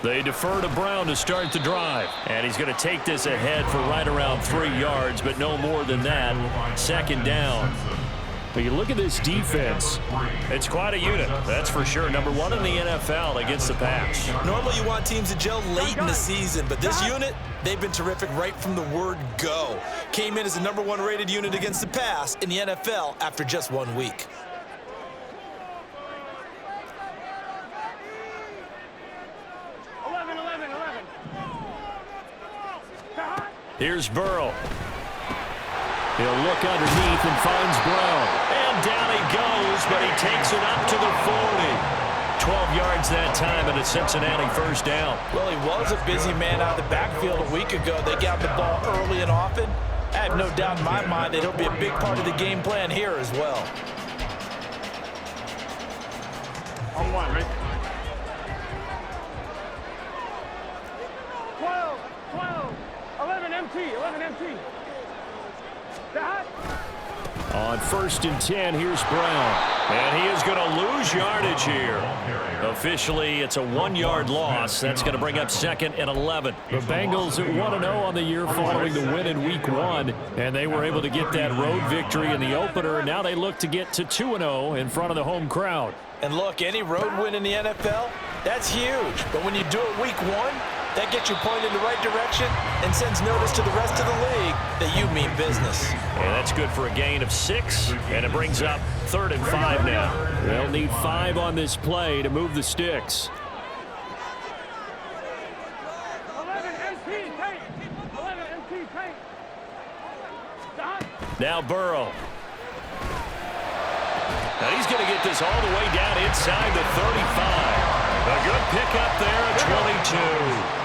They defer to Brown to start the drive. And he's going to take this ahead for right around 3 yards, but no more than that. Second down. But you look at this defense, it's quite a unit, that's for sure. Number 1 in the NFL against the pass. Normally you want teams to gel late in the season, but this unit, they've been terrific right from the word go. Came in as the number 1 rated unit against the pass in the NFL after just 1 week. Here's Burrow. He'll look underneath and finds Brown. And down he goes, but he takes it up to the 40. 12 yards that time and a Cincinnati first down. Well, he was a busy man out of the backfield a week ago. They got the ball early and often. I have no doubt in my mind that he'll be a big part of the game plan here as well. On 1, right? 12, 11 empty, 11 empty. On 1st and 10, here's Brown. And he is going to lose yardage here. Officially, it's a 1-yard loss. That's going to bring up 2nd and 11. The Bengals at 1-0 on the year following the win in Week 1. And they were able to get that road victory in the opener. And now they look to get to 2-0 in front of the home crowd. And look, any road win in the NFL, that's huge. But when you do it Week 1, that gets you pointed in the right direction and sends notice to the rest of the league that you mean business. And that's good for a gain of 6, and it brings up 3rd and 5 now. They'll need 5 on this play to move the sticks. 11 empty, take. 11 empty, take. Now Burrow. And he's going to get this all the way down inside the 35. A good pickup there at 22.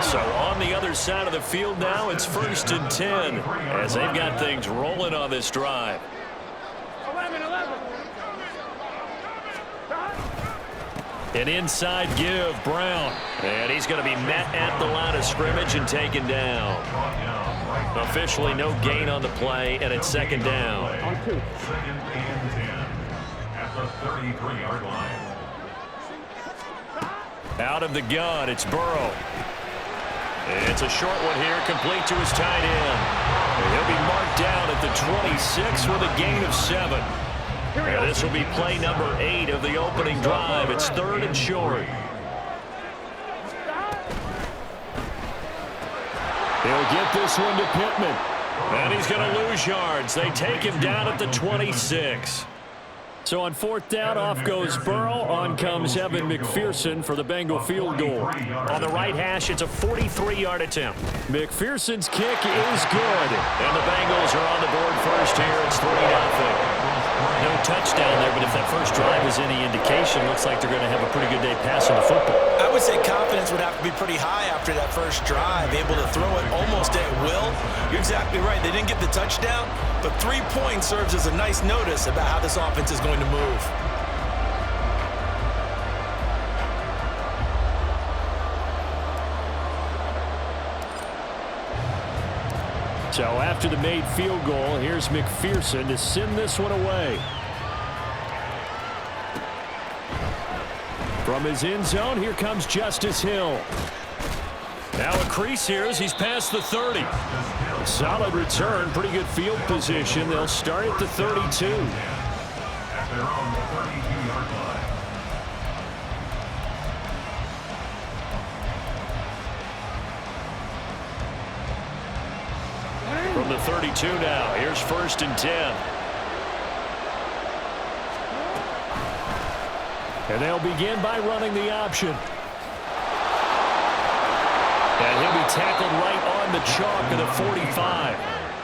So on the other side of the field now, it's 1st and 10 as they've got things rolling on this drive. 11. An inside give, Brown. And he's going to be met at the line of scrimmage and taken down. Officially no gain on the play, and it's 2nd down. On 2. 2nd and 10 at the 33-yard line. Out of the gun, it's Burrow. It's a short one here, complete to his tight end. And he'll be marked down at the 26 with a gain of 7. And this will be play number 8 of the opening drive. It's 3rd and short. He'll get this one to Pittman. And he's going to lose yards. They take him down at the 26. So on 4th down, off goes Burrow. On comes Evan McPherson for the Bengal field goal. On the right hash, it's a 43-yard attempt. McPherson's kick is good. And the Bengals are on the board first here. It's 3-0. No touchdown there, but if that first drive is any indication, looks like they're going to have a pretty good day passing the football. I would say confidence would have to be pretty high after that first drive, able to throw it almost at will. You're exactly right. They didn't get the touchdown, but 3 points serves as a nice notice about how this offense is going to move. So after the made field goal, here's McPherson to send this one away. From his end zone, here comes Justice Hill. Now a crease here as he's past the 30. Solid return, pretty good field position. They'll start at the 32. At their own 32-yard line. From the 32 now, here's 1st and 10. And they'll begin by running the option. And he'll be tackled right on the chalk of the 45.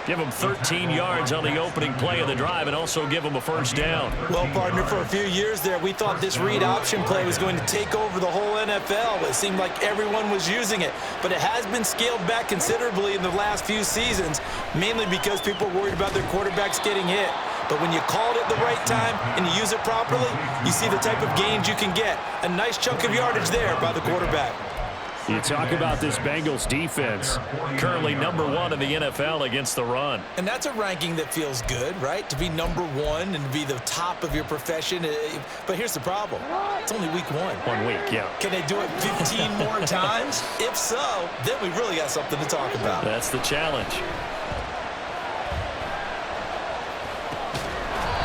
Give him 13 yards on the opening play of the drive and also give him a first down. Well, partner, for a few years there, we thought this read option play was going to take over the whole NFL. It seemed like everyone was using it. But it has been scaled back considerably in the last few seasons, mainly because people are worried about their quarterbacks getting hit. But when you call it at the right time and you use it properly, you see the type of gains you can get. A nice chunk of yardage there by the quarterback. You talk about this Bengals defense. Currently #1 in the NFL against the run. And that's a ranking that feels good, right? To be #1 and to be the top of your profession. But here's the problem. It's only week 1. 1 week, yeah. Can they do it 15 more times? If so, then we really got something to talk about. That's the challenge.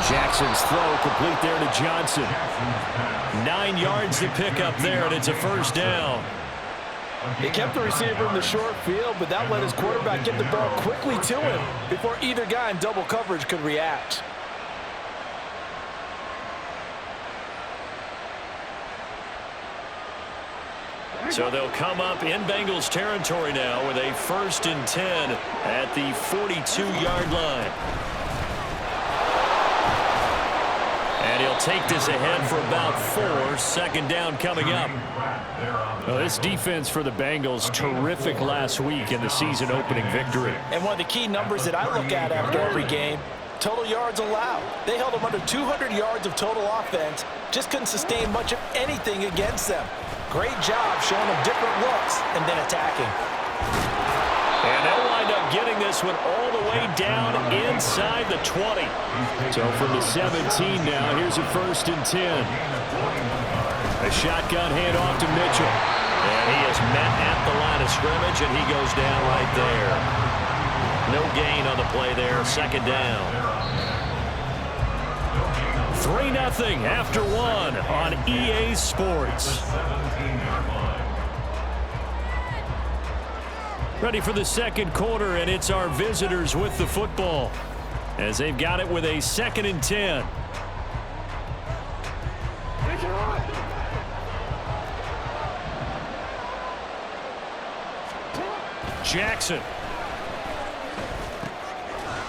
Jackson's throw complete there to Johnson. 9 yards to pick up there, and it's a first down. He kept the receiver in the short field, but that let his quarterback get the ball quickly to him before either guy in double coverage could react. So they'll come up in Bengals territory now with a 1st and 10 at the 42-yard line. And he'll take this ahead for about 4. Second down coming up. Well, this defense for the Bengals, terrific last week in the season-opening victory. And one of the key numbers that I look at after every game, total yards allowed. They held them under 200 yards of total offense, just couldn't sustain much of anything against them. Great job showing them different looks and then attacking. And they'll wind up getting this one all the way down inside the 20. So from the 17 now, here's a 1st and 10. A shotgun handoff to Mitchell. And he is met at the line of scrimmage, and he goes down right there. No gain on the play there. Second down. 3-0 after 1 on EA Sports. Ready for the second quarter, and it's our visitors with the football as they've got it with a 2nd and 10. Jackson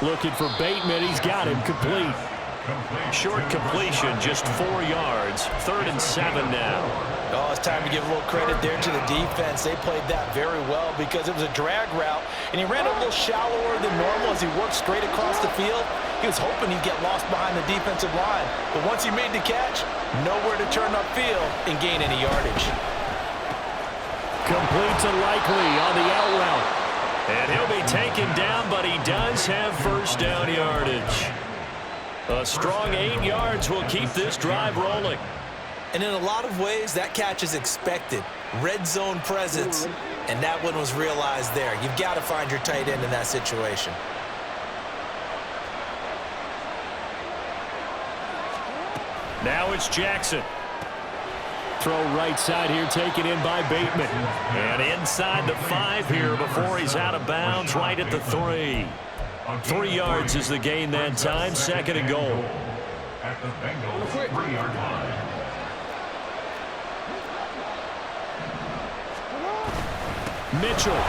looking for Bateman. He's got him complete. Short completion, just 4 yards. 3rd and 7 now. Oh, it's time to give a little credit there to the defense. They played that very well because it was a drag route, and he ran a little shallower than normal as he worked straight across the field. He was hoping he'd get lost behind the defensive line, but once he made the catch, nowhere to turn upfield and gain any yardage. Complete to Likely on the out route. And he'll be taken down, but he does have first down yardage. A strong 8 yards will keep this drive rolling. And in a lot of ways, that catch is expected. Red zone presence, and that one was realized there. You've got to find your tight end in that situation. Now it's Jackson. Throw right side here, taken in by Bateman. And inside the 5 here before he's out of bounds, right at the 3. 3 yards is the gain that time, 2nd and goal. At the Bengals 3-yard line. Mitchell.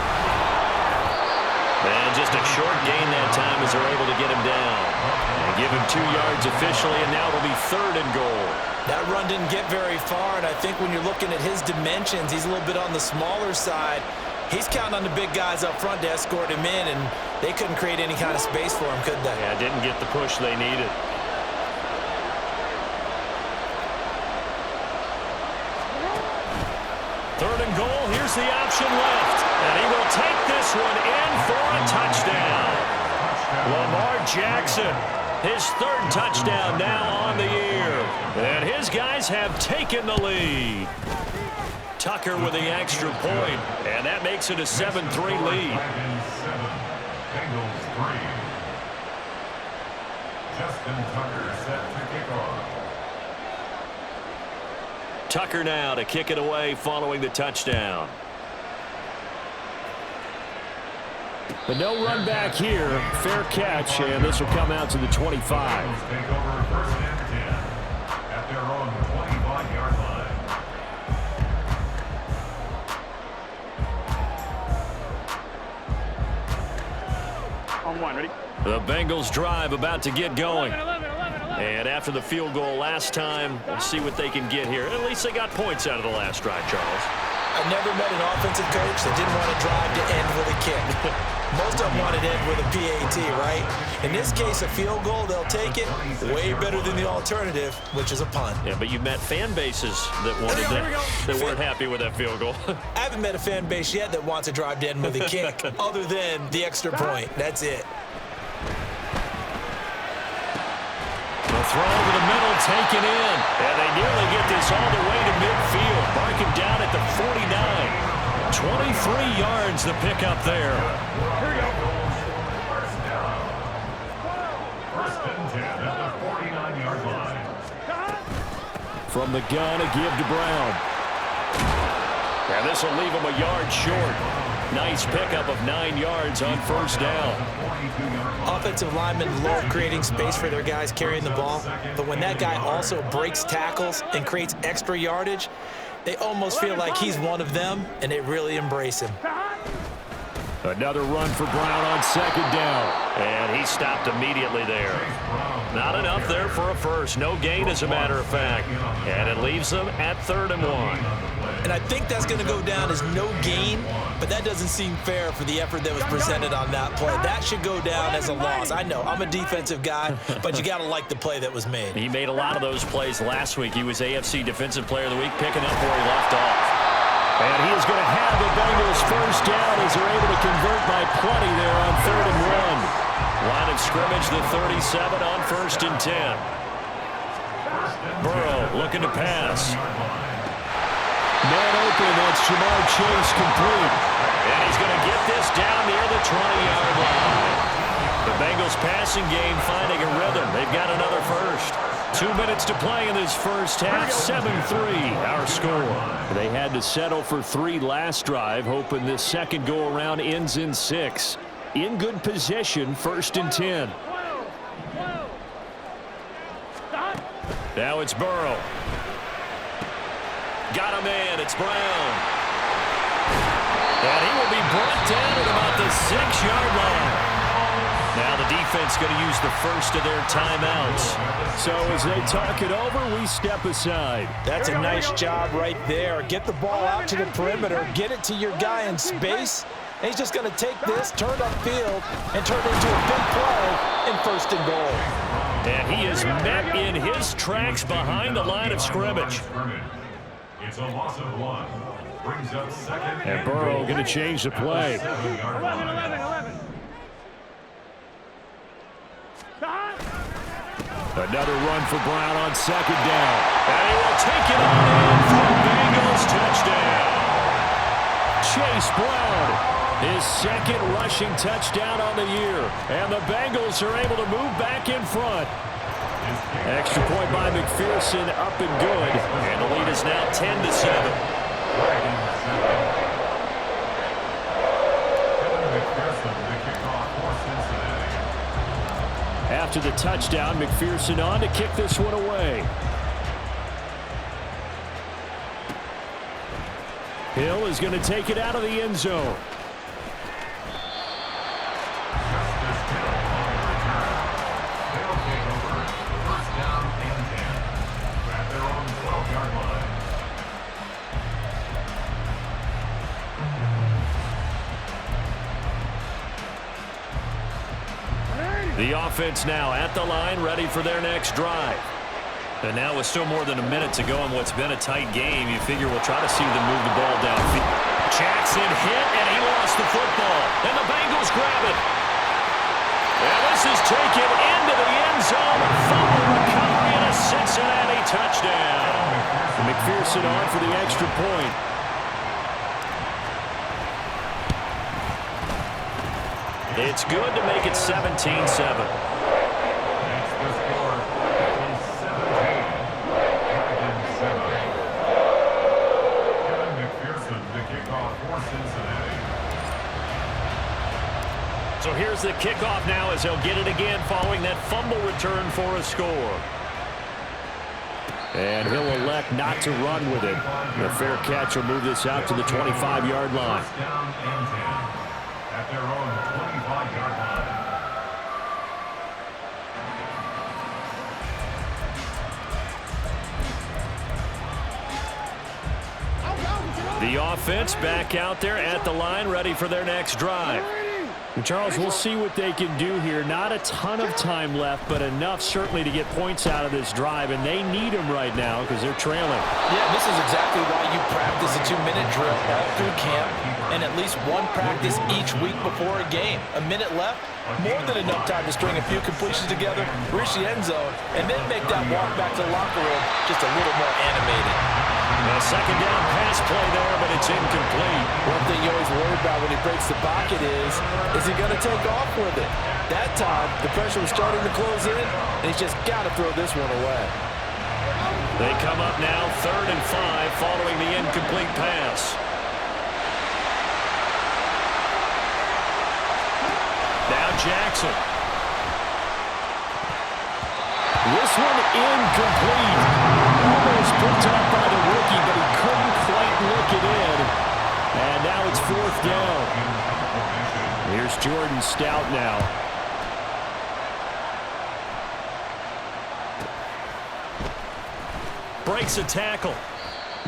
And just a short gain that time as they're able to get him down. And give him 2 yards officially, and now it'll be 3rd and goal. That run didn't get very far, and I think when you're looking at his dimensions, he's a little bit on the smaller side. He's counting on the big guys up front to escort him in, and they couldn't create any kind of space for him, could they? Yeah, didn't get the push they needed. Third and goal, here's the option left. And he will take this one in for a touchdown. Lamar Jackson, his 3rd touchdown now on the year. And his guys have taken the lead. Tucker with the extra point, and that makes it a 7-3 lead. Bengals 3. Justin Tucker set to kick off. Tucker now to kick it away following the touchdown. But no run back here. Fair catch, and this will come out to the 25. Bengals take over 1st and 10 at their own 25-yard line. On 1, ready? The Bengals drive about to get going. And after the field goal last time, we'll see what they can get here. At least they got points out of the last drive, Charles. I never met an offensive coach that didn't want to drive to end with a kick. Most of them want it in with a PAT, right? In this case, a field goal, they'll take it. Way better than the alternative, which is a punt. Yeah, but you met fan bases that wanted that weren't happy with that field goal. I haven't met a fan base yet that wants to drive in with a kick other than the extra point. That's it. The throw over the middle, taken in. And they nearly get this all the way to midfield. Marking down at the 49. 23 yards the pickup there. First and 10 at the 49-yard line. From the gun, a give to Brown. And this will leave him a yard short. Nice pickup of 9 yards on first down. Offensive linemen love creating space for their guys carrying the ball, but when that guy also breaks tackles and creates extra yardage, they almost feel like he's one of them, and they really embrace him. Another run for Brown on second down. And he stopped immediately there. Not enough there for a first. No gain, as a matter of fact. And it leaves them at 3rd and 1. And I think that's going to go down as no gain, but that doesn't seem fair for the effort that was presented on that play. That should go down as a loss. I know, I'm a defensive guy, but you got to like the play that was made. He made a lot of those plays last week. He was AFC Defensive Player of the Week, picking up where he left off. And he is going to have the Bengals first down as they're able to convert by plenty there on 3rd and 1. Line of scrimmage, the 37 on 1st and 10. Burrow looking to pass. Man open, that's Jamar Chase complete. And he's going to get this down near the 20-yard line. The Bengals passing game finding a rhythm. They've got another first. 2 minutes to play in this first half. 7-3 our score. They had to settle for 3 last drive, hoping this second go-around ends in 6. In good position, 1st and 10. Now it's Burrow. Got a man, it's Brown. And he will be brought down at about the 6-yard line. Now the defense going to use the first of their timeouts. So as they talk it over, we step aside. That's a nice job right there. Get the ball out to the perimeter, get it to your guy in space, and he's just going to take this, turn upfield, and turn it into a big play in 1st and goal. And he is met in his tracks behind the line of scrimmage. It's a loss of 1. Brings up 2nd And Burrow going to change the play. 11. Another run for Brown on 2nd down. And he will take it on in for a Bengals touchdown. Chase Brown, his 2nd rushing touchdown on the year. And the Bengals are able to move back in front. Extra point by McPherson, up and good. And the lead is now 10-7. After the touchdown, McPherson on to kick this one away. Hill is going to take it out of the end zone. The offense now at the line, ready for their next drive. And now with still more than a minute to go in what's been a tight game, you figure we'll try to see them move the ball downfield. Jackson hit, and he lost the football. And the Bengals grab it. And this is taken into the end zone. Fumble recovery and a Cincinnati touchdown. McPherson on for the extra point. It's good to make it 17-7. So here's the kickoff now as they'll get it again following that fumble return for a score. And he'll elect not to run with it. The fair catch will move this out to the 25-yard line. At their own 25-yard line. The offense back out there at the line, ready for their next drive. And Charles, we'll see what they can do here. Not a ton of time left, but enough certainly to get points out of this drive, and they need them right now because they're trailing. Yeah, this is exactly why you practice a 2-minute drill all through camp and at least one practice each week before a game. A minute left, more than enough time to string a few completions together, reach the end zone, and then make that walk back to the locker room just a little more animated. A second down pass play there, but it's incomplete. One thing you always worry about when he breaks the pocket is he going to take off with it? That time, the pressure was starting to close in, and he's just got to throw this one away. They come up now 3rd and 5 following the incomplete pass. Now Jackson. This one incomplete. Almost picked up by the rookie, but he couldn't quite look it in. And now it's 4th down. Here's Jordan Stout now. Breaks a tackle.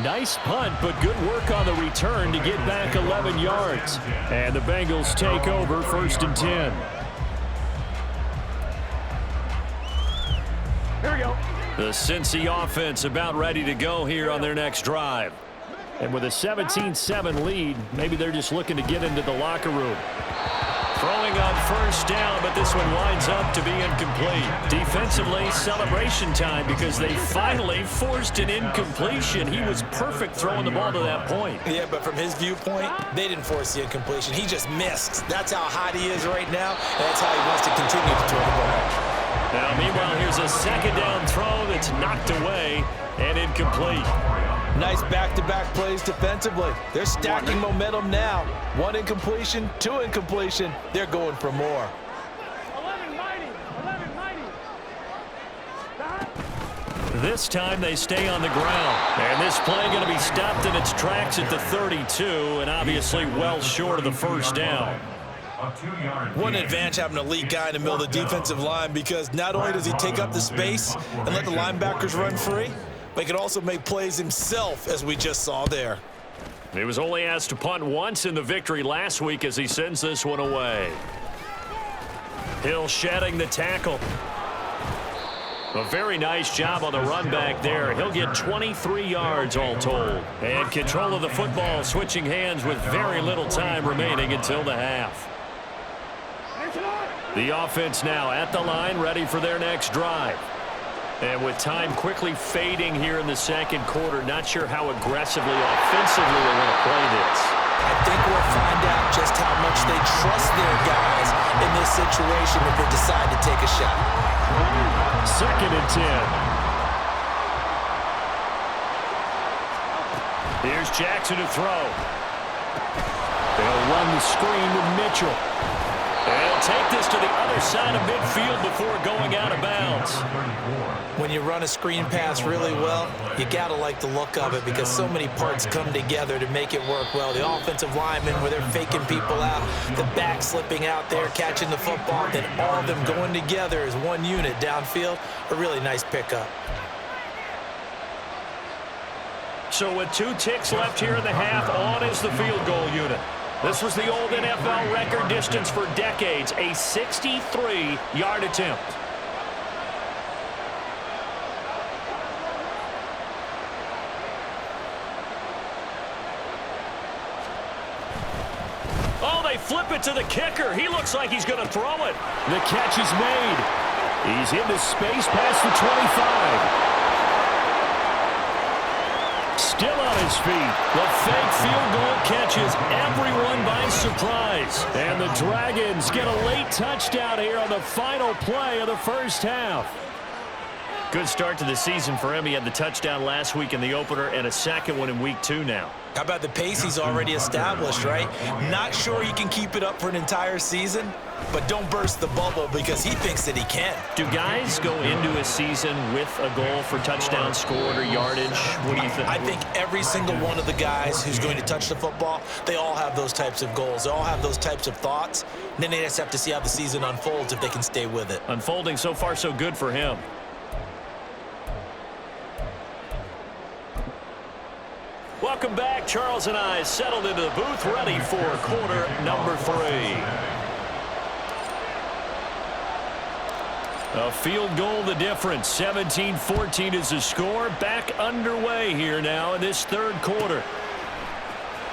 Nice punt, but good work on the return to get back 11 yards. And the Bengals take over 1st and 10. Here we go. The Cincy offense about ready to go here on their next drive. And with a 17-7 lead, maybe they're just looking to get into the locker room. Throwing on 1st down, but this one winds up to be incomplete. Defensively, celebration time because they finally forced an incompletion. He was perfect throwing the ball to that point. Yeah, but from his viewpoint, they didn't force the incompletion. He just missed. That's how hot he is right now, and that's how he wants to continue to throw the ball. Now, meanwhile, here's a 2nd down throw that's knocked away and incomplete. Nice back-to-back plays defensively. They're stacking momentum now. 1 incompletion, 2 incompletion. They're going for more. 11 mighty. 11 mighty. This time they stay on the ground. And this play going to be stopped in its tracks at the 32, and obviously well short of the 1st down. One advantage having an elite guy in the middle of the defensive line because not only does he take up the space and let the linebackers run free, but he can also make plays himself, as we just saw there. He was only asked to punt once in the victory last week as he sends this one away. Hill shedding the tackle. A very nice job on the run back there. He'll get 23 yards all told. And control of the football switching hands with very little time remaining until the half. The offense now at the line, ready for their next drive. And with time quickly fading here in the 2nd quarter, not sure how aggressively, offensively they want to play this. I think we'll find out just how much they trust their guys in this situation if they decide to take a shot. 2nd and 10. Here's Jackson to throw. They'll run the screen with Mitchell. They'll take this to the other side of midfield before going out of bounds. When you run a screen pass really well, you got to like the look of it because so many parts come together to make it work well. The offensive linemen, where they're faking people out, the back slipping out there, catching the football, then all of them going together as one unit downfield. A really nice pickup. So with 2 ticks left here in the half, on is the field goal unit. This was the old NFL record distance for decades, a 63-yard attempt. Oh, they flip it to the kicker. He looks like he's going to throw it. The catch is made. He's into space past the 25. Still on his feet. The fake field goal catches everyone by surprise. And the Dragons get a late touchdown here on the final play of the 1st half. Good start to the season for him. He had the touchdown last week in the opener and a 2nd one in week 2 now. How about the pace he's already established, right? Not sure he can keep it up for an entire season, but don't burst the bubble because he thinks that he can. Do guys go into a season with a goal for touchdown scored or yardage? What do you think? I think every single one of the guys who's going to touch the football, they all have those types of goals. They all have those types of thoughts. And then they just have to see how the season unfolds if they can stay with it. Unfolding so far so good for him. Welcome back. Charles and I settled into the booth, ready for quarter number 3. A field goal the difference. 17-14 is the score. Back underway here now in this third quarter.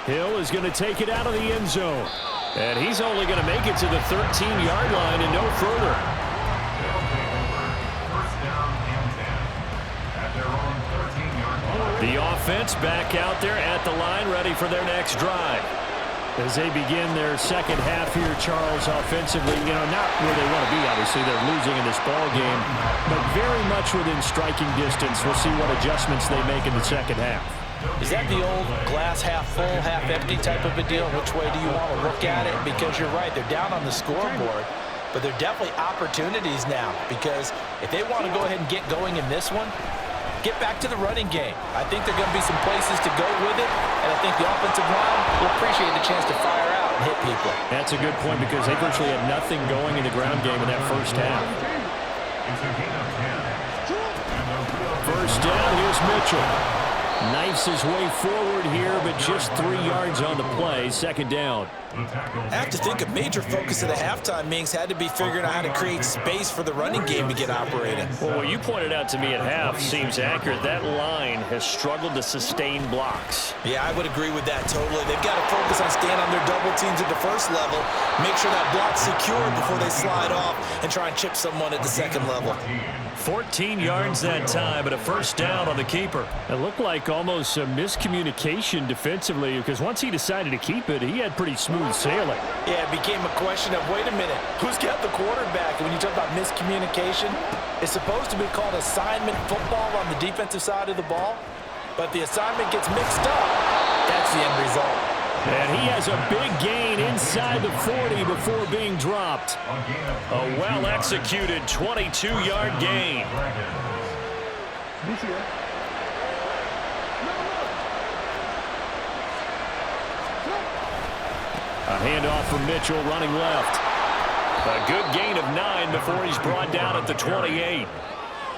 Hill is going to take it out of the end zone. And he's only going to make it to the 13-yard line and no further. The offense back out there at the line, ready for their next drive. As they begin their second half here, Charles, offensively, not where they want to be, obviously. They're losing in this ball game, but very much within striking distance. We'll see what adjustments they make in the second half. Is that the old glass half full, half empty type of a deal? Which way do you want to look at it? Because you're right, they're down on the scoreboard, but they're definitely opportunities now, because if they want to go ahead and get going in this one, get back to the running game. I think there are going to be some places to go with it, and I think the offensive line will appreciate the chance to fire out and hit people. That's a good point, because they virtually had nothing going in the ground game in that first half. First down, here's Mitchell. Knifes his way forward here, but just 3 yards on the play. Second down. I have to think a major focus at the halftime meetings had to be figuring out how to create space for the running game to get operating. Well, what you pointed out to me at half seems accurate. That line has struggled to sustain blocks. Yeah, I would agree with that totally. They've got to focus on staying on their double teams at the first level, make sure that block's secured before they slide off and try and chip someone at the second level. 14 yards that time, but a first down on the keeper. It looked like almost a miscommunication defensively, because once he decided to keep it, he had pretty smooth sailing. Yeah, it became a question of, wait a minute, who's got the quarterback? And when you talk about miscommunication, it's supposed to be called assignment football on the defensive side of the ball, but the assignment gets mixed up. That's the end result. And he has a big gain inside the 40 before being dropped. A well-executed 22-yard gain. A handoff from Mitchell running left. A good gain of 9 before he's brought down at the 28.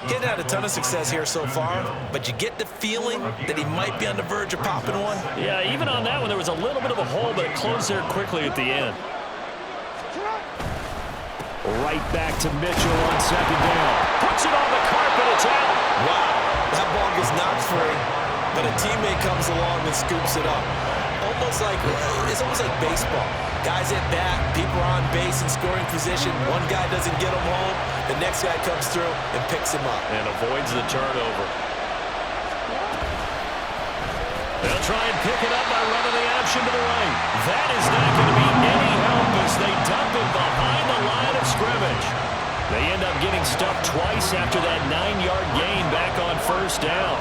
Getting had a ton of success here so far, but you get the feeling that he might be on the verge of popping one. Yeah, even on that one, there was a little bit of a hole, but it closed there quickly at the end. Right back to Mitchell on second down. Puts it on the carpet, it's out. Wow, that ball gets knocked free, but a teammate comes along and scoops it up. It's almost like baseball. Guys at bat, people are on base in scoring position. One guy doesn't get him home, the next guy comes through and picks him up. And avoids the turnover. They'll try and pick it up by running the option to the right. That is not going to be any help as they dump it behind the line of scrimmage. They end up getting stuffed twice after that 9-yard gain back on first down.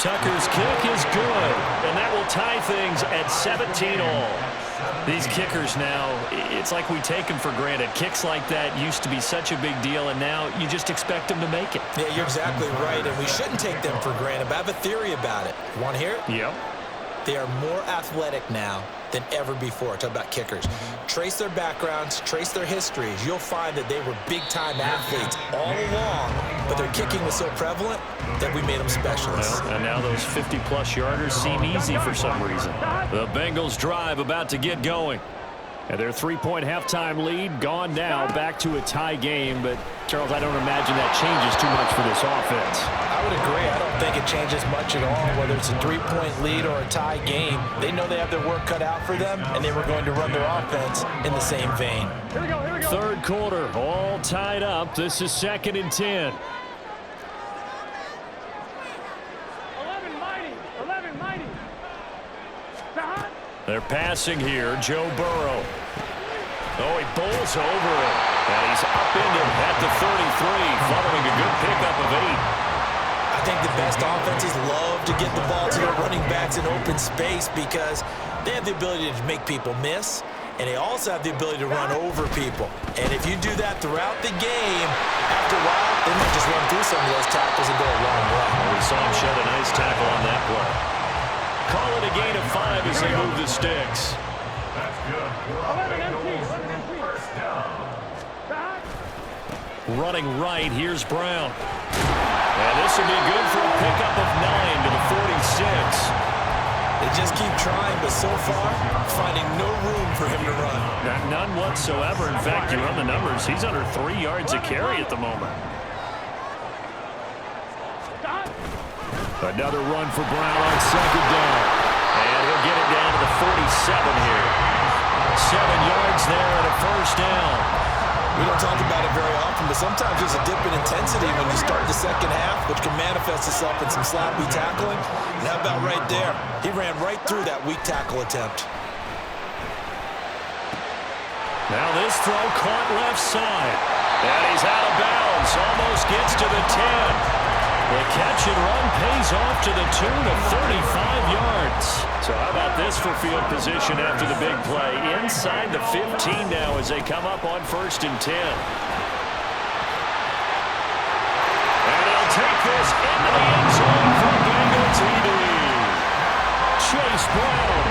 Tucker's kick is good, and that will tie things at 17-all. These kickers now, it's like we take them for granted. Kicks like that used to be such a big deal, and now you just expect them to make it. Yeah, you're exactly right, and we shouldn't take them for granted, but I have a theory about it. You want to hear it? Yep. They are more athletic now than ever before. Talk about kickers. Trace their backgrounds, trace their histories. You'll find that they were big-time athletes all along, but their kicking was so prevalent that we made them specialists. Well, and now those 50-plus yarders seem easy for some reason. The Bengals drive about to get going. And their 3-point halftime lead gone now, back to a tie game. But, Charles, I don't imagine that changes too much for this offense. I would agree. I don't think it changes much at all, whether it's a 3-point lead or a tie game. They know they have their work cut out for them, and they were going to run their offense in the same vein. Here we go, here we go. Third quarter, all tied up. This is 2nd and 10. 11 mighty, 11 mighty. They're passing here, Joe Burrow. Oh, he bowls over it. And he's upended at the 33, following a good pickup of 8. I think the best offenses love to get the ball to their running backs in open space because they have the ability to make people miss, and they also have the ability to run over people. And if you do that throughout the game, after a while, they might just run through some of those tackles and go a long way. Well, we saw him shed a nice tackle on that play. Call it a gain of 5 as they move the sticks. That's good. 11 MT, 11 MT. Running right, here's Brown. And this will be good for a pickup of 9 to the 46. They just keep trying, but so far, finding no room for him to run. None whatsoever. In fact, you run the numbers. He's under 3 yards a carry at the moment. Another run for Brown on second down. And he'll get it down to the 47 here. 7 yards there and a first down. We don't talk about it very often, but sometimes there's a dip in intensity when you start the second half, which can manifest itself in some sloppy tackling. And how about right there? He ran right through that weak tackle attempt. Now this throw caught left side. And he's out of bounds. Almost gets to the 10. The catch and run pays off to the tune of 35 yards. So how about this for field position after the big play? Inside the 15 now as they come up on 1st and 10. And he'll take this into the end zone for Bengal TD. Chase Brown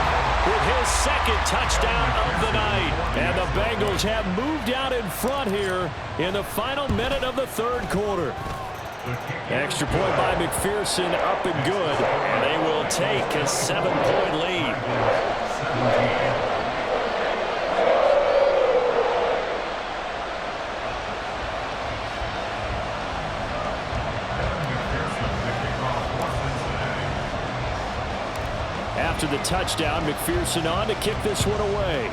with his second touchdown of the night. And the Bengals have moved out in front here in the final minute of the 3rd quarter. Extra point by McPherson, up and good, and they will take a 7-point lead. After the touchdown, McPherson on to kick this one away.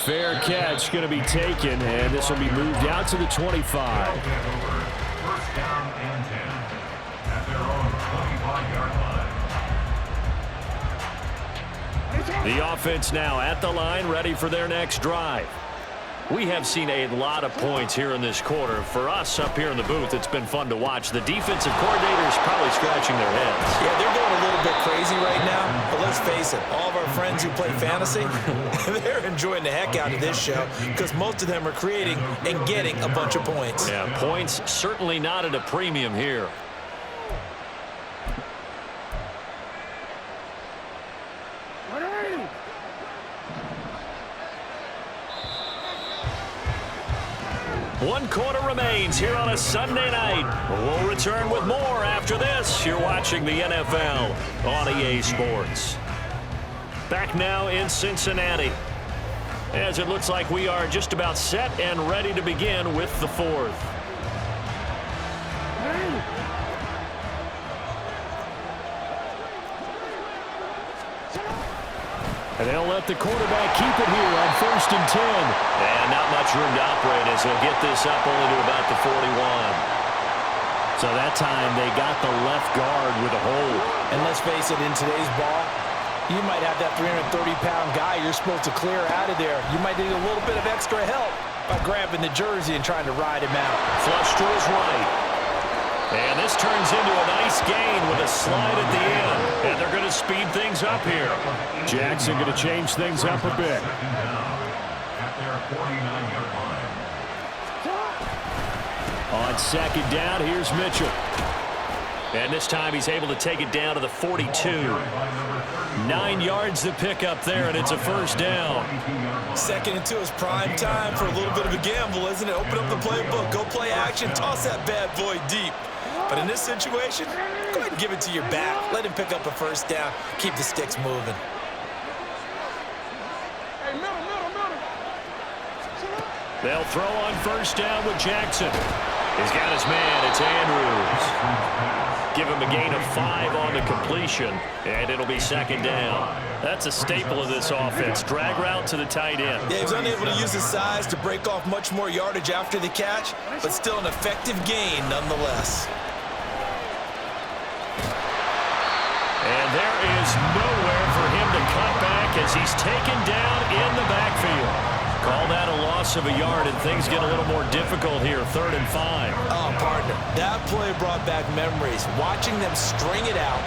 Fair catch going to be taken, and this will be moved out to the 25. First down and 10 at their own 25-yard line. The offense now at the line, ready for their next drive. We have seen a lot of points here in this quarter. For us up here in the booth, it's been fun to watch. The defensive coordinators probably scratching their heads. Yeah, they're going a little bit crazy right now, but let's face it, all of our friends who play fantasy, they're enjoying the heck out of this show because most of them are creating and getting a bunch of points. Yeah, points certainly not at a premium here. One quarter remains here on a Sunday night. We'll return with more after this. You're watching the NFL on EA Sports. Back now in Cincinnati, as it looks like we are just about set and ready to begin with the 4th. And they'll let the quarterback keep it here on 1st and 10. And not much room to operate as they'll get this up only to about the 41. So that time they got the left guard with a hold. And let's face it, in today's ball, you might have that 330-pound guy you're supposed to clear out of there. You might need a little bit of extra help by grabbing the jersey and trying to ride him out. Flush to his right. And this turns into a nice gain with a slide at the end. And they're going to speed things up here. Jackson going to change things up a bit. At their 49-yard line. On second down, here's Mitchell. And this time he's able to take it down to the 42. 9 yards to pick up there, and it's a first down. 2nd and 2 is prime time for a little bit of a gamble, isn't it? Open up the playbook, go play action, toss that bad boy deep. But in this situation, go ahead and give it to your back. Let him pick up a first down. Keep the sticks moving. Hey, middle. They'll throw on first down with Jackson. He's got his man. It's Andrews. Give him a gain of 5 on the completion, and it'll be 2nd down. That's a staple of this offense. Drag route to the tight end. Yeah, he was unable to use his size to break off much more yardage after the catch, but still an effective gain nonetheless. And there is nowhere for him to cut back as he's taken down in the backfield. Call that a loss of a yard, and things get a little more difficult here, 3rd and 5. Oh, partner, that play brought back memories. Watching them string it out,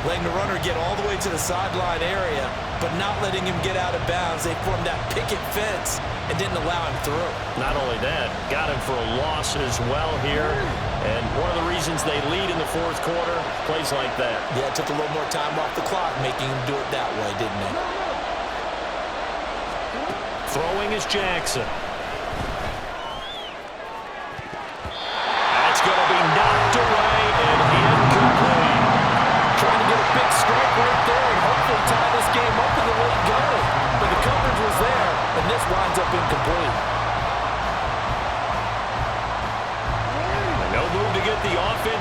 letting the runner get all the way to the sideline area, but not letting him get out of bounds. They formed that picket fence and didn't allow him through. Not only that, got him for a loss as well here. And one of the reasons they lead in the 4th quarter, plays like that. Yeah, it took a little more time off the clock, making him do it that way, didn't it? Throwing is Jackson. That's going to be knocked away and incomplete.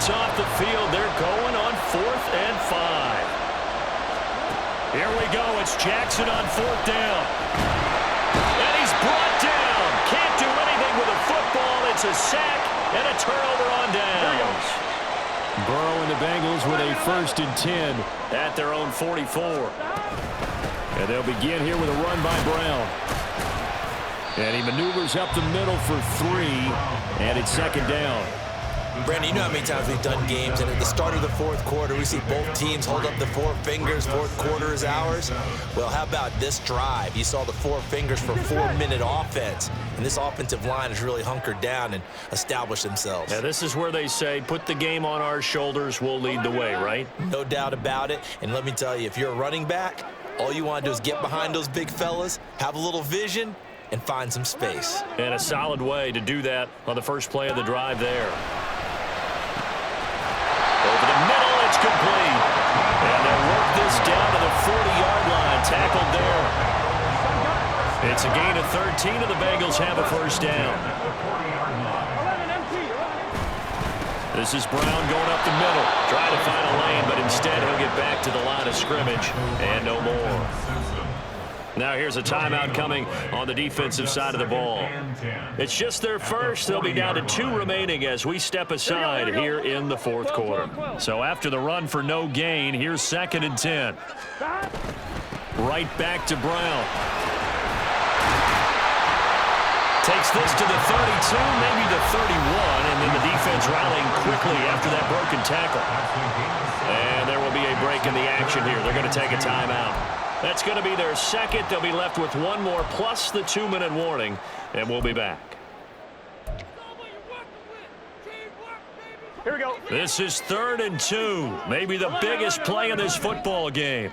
gets off the field. They're going on 4th and 5. Here we go. It's Jackson on 4th down. And he's brought down. Can't do anything with a football. It's a sack and a turnover on downs. Burrow and the Bengals with a 1st and 10 at their own 44. And they'll begin here with a run by Brown. And he maneuvers up the middle for 3, and it's 2nd down. Brandon, you know how many times we've done games, and at the start of the 4th quarter, we see both teams hold up the 4 fingers, 4th quarter is ours. Well, how about this drive? You saw the 4 fingers for 4-minute offense, and this offensive line has really hunkered down and established themselves. Now, this is where they say, put the game on our shoulders, we'll lead the way, right? No doubt about it, and let me tell you, if you're a running back, all you want to do is get behind those big fellas, have a little vision, and find some space. And a solid way to do that on the first play of the drive there. Over the middle, it's complete. And they'll work this down to the 40-yard line. Tackled there. It's a gain of 13, and the Bengals have a 1st down. This is Brown going up the middle. Trying to find a lane, but instead he'll get back to the line of scrimmage and no more. Now here's a timeout coming on the defensive side of the ball. It's just their first. They'll be down to 2 remaining as we step aside here in the 4th quarter. So after the run for no gain, here's 2nd and 10. Right back to Brown. Takes this to the 32, maybe the 31, and then the defense rallying quickly after that broken tackle. And there will be a break in the action here. They're going to take a timeout. That's going to be their 2nd. They'll be left with 1 more plus the 2-minute warning, and we'll be back. Here we go. This is 3rd and 2, maybe the biggest play in this football game.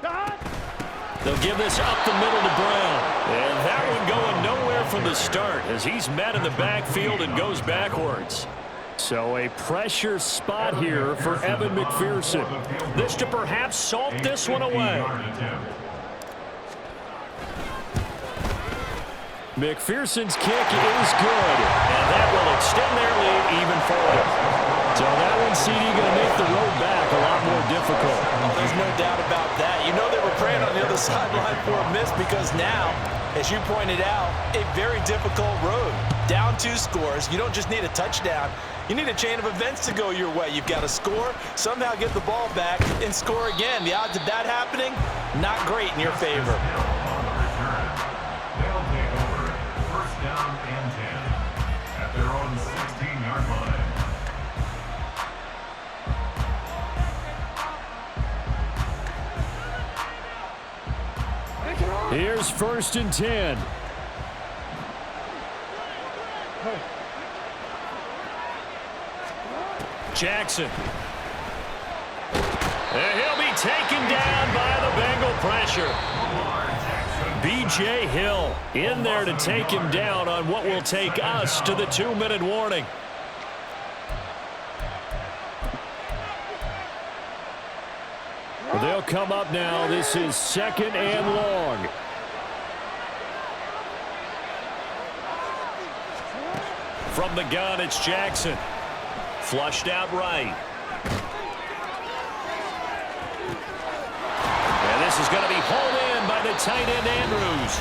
They'll give this up the middle to Brown. And that one going nowhere from the start as he's met in the backfield and goes backwards. So a pressure spot here for Evan McPherson. This to perhaps salt this one away. McPherson's kick is good. And that will extend their lead even further. So that one, CD, going to make the road back a lot more difficult. Oh, there's no doubt about that. You know they were praying on the other sideline for a miss because now, as you pointed out, a very difficult road. Down 2 scores. You don't just need a touchdown. You need a chain of events to go your way. You've got to score, somehow get the ball back, and score again. The odds of that happening, not great in your favor. They'll take over 1st down and 10 at their own 16-yard line. Here's 1st and 10. Jackson. And he'll be taken down by the Bengal pressure. B.J. Hill in there to take him down on what will take us to the 2-minute warning. They'll come up now. This is 2nd and long. From the gun, it's Jackson. Flushed out right. And this is going to be hauled in by the tight end Andrews.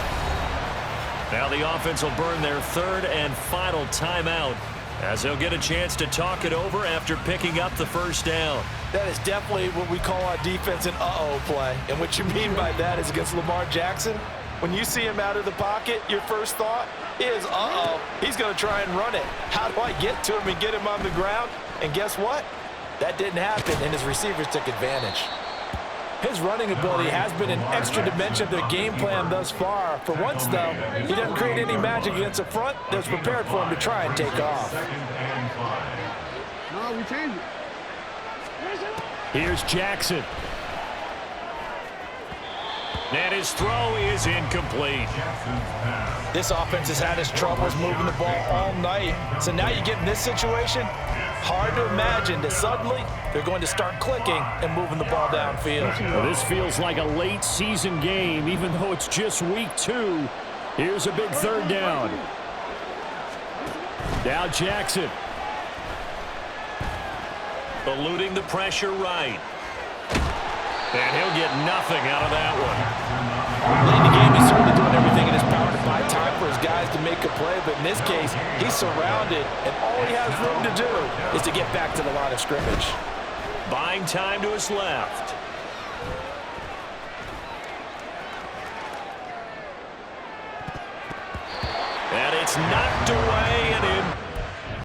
Now the offense will burn their 3rd and final timeout as they'll get a chance to talk it over after picking up the 1st down. That is definitely what we call our defense an uh-oh play. And what you mean by that is against Lamar Jackson, when you see him out of the pocket, your first thought is, uh-oh, he's going to try and run it. How do I get to him and get him on the ground? And guess what? That didn't happen, and his receivers took advantage. His running ability has been an extra dimension of their game plan thus far. For once, though, he doesn't create any magic against the front that's prepared for him to try and take off. No, we change it. Here's Jackson. And his throw is incomplete. This offense has had its troubles moving the ball all night. So now you get in this situation, hard to imagine that suddenly they're going to start clicking and moving the ball downfield. Well, this feels like a late season game, even though it's just week 2. Here's a big 3rd down. Now Jackson. Eluding the pressure right. And he'll get nothing out of that one. Late in the game, he's certainly doing everything in his power to buy time for his guys to make a play, but in this case, he's surrounded, and all he has room to do is to get back to the line of scrimmage. Buying time to his left. And it's knocked away and